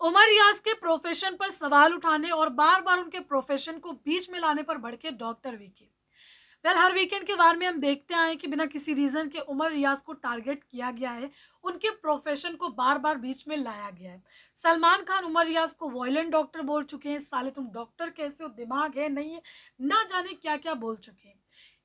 उमर रियाज के प्रोफेशन पर सवाल उठाने और बार बार उनके प्रोफेशन को बीच में लाने पर भड़के डॉक्टर वीके। हर वीकेंड के बार में हम देखते आए कि बिना किसी रीजन के उमर रियाज को टारगेट किया गया है, उनके प्रोफेशन को बार बार बीच में लाया गया है। सलमान खान उमर रियाज को वॉयलेंट डॉक्टर बोल चुके हैं, साले तुम डॉक्टर कैसे हो, दिमाग है नहीं है, ना जाने क्या क्या बोल चुके हैं।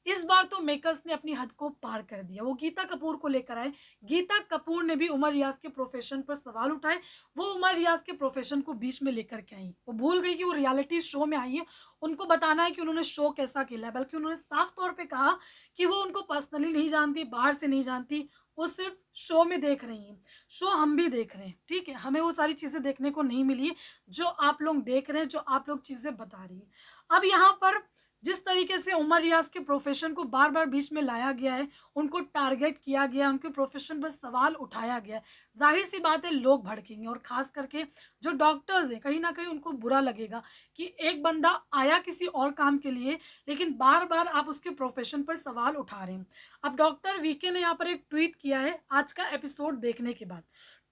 इस बार तो मेकर्स ने अपनी हद को पार कर दिया। वो गीता कपूर को लेकर आए, गीता कपूर ने भी उमर रियाज के प्रोफेशन पर सवाल उठाए। वो उमर रियाज के प्रोफेशन को बीच में लेकर के आई। वो भूल गई कि वो रियलिटी शो में आई है, उनको बताना है कि उन्होंने शो कैसा खेला है। बल्कि उन्होंने साफ तौर पे कहा कि वो उनको पर्सनली नहीं जानती, बाहर से नहीं जानती, वो सिर्फ शो में देख रही हैं। शो हम भी देख रहे हैं, ठीक है, हमें वो सारी चीज़ें देखने को नहीं मिली है जो आप लोग देख रहे हैं, जो आप लोग चीज़ें बता रही है। अब यहाँ पर जिस तरीके से उमर रियाज के प्रोफेशन को बार बार बीच में लाया गया है, उनको टारगेट किया गया, उनके प्रोफेशन पर सवाल उठाया गया है, जाहिर सी बात है लोग भड़केंगे। और खास करके जो डॉक्टर्स हैं, कहीं ना कहीं उनको बुरा लगेगा कि एक बंदा आया किसी और काम के लिए, लेकिन बार बार आप उसके प्रोफेशन पर सवाल उठा रहे हैं। अब डॉक्टर वीके ने यहाँ पर एक ट्वीट किया है आज का एपिसोड देखने के बाद।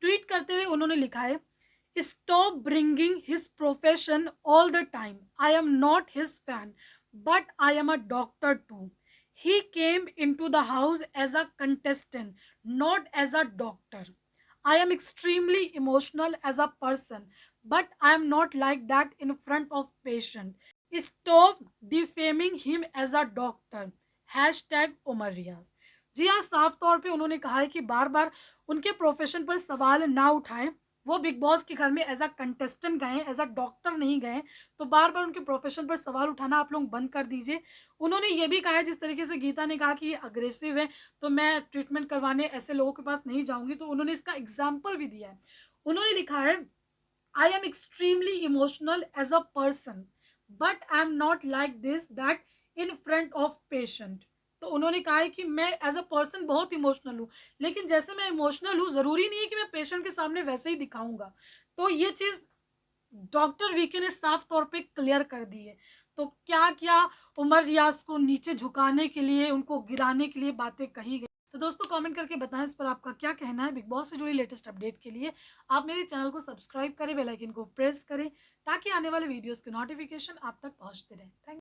ट्वीट करते हुए उन्होंने लिखा है, stop bringing his profession all the time, I am not his fan but I am a doctor too. He came into the house as a contestant, not as a doctor. I am extremely emotional as a person, but I am not like that in front of patient. Stop defaming him as a doctor. Hashtag Umar Riyaz. जी हाँ, साफ तौर पे उन्होंने कहा है कि बार बार उनके प्रोफेशन पर सवाल ना उठाएं। वो बिग बॉस के घर में एज अ कंटेस्टेंट गए, एज अ डॉक्टर नहीं गए, तो बार बार उनके प्रोफेशन पर सवाल उठाना आप लोग बंद कर दीजिए। उन्होंने ये भी कहा है, जिस तरीके से गीता ने कहा कि ये अग्रेसिव है तो मैं ट्रीटमेंट करवाने ऐसे लोगों के पास नहीं जाऊंगी, तो उन्होंने इसका एग्जाम्पल भी दिया है। उन्होंने लिखा है, I am extremely emotional as a person but I am not like this that in front of patient. तो उन्होंने कहा है कि मैं एज अ पर्सन बहुत इमोशनल हूँ, लेकिन जैसे मैं इमोशनल हूँ जरूरी नहीं है कि मैं पेशेंट के सामने वैसे ही दिखाऊंगा। तो ये चीज डॉक्टर वीके ने साफ तौर पे क्लियर कर दी है। तो क्या क्या उमर रियाज को नीचे झुकाने के लिए, उनको गिराने के लिए बातें कही गई। तो दोस्तों कमेंट करके बताएं इस पर आपका क्या कहना है। बिग बॉस से जुड़ी लेटेस्ट अपडेट के लिए आप मेरे चैनल को सब्सक्राइब करें, बेल आइकन को प्रेस करें, ताकि आने वाले वीडियोस के नोटिफिकेशन आप तक पहुंचते रहें। थैंक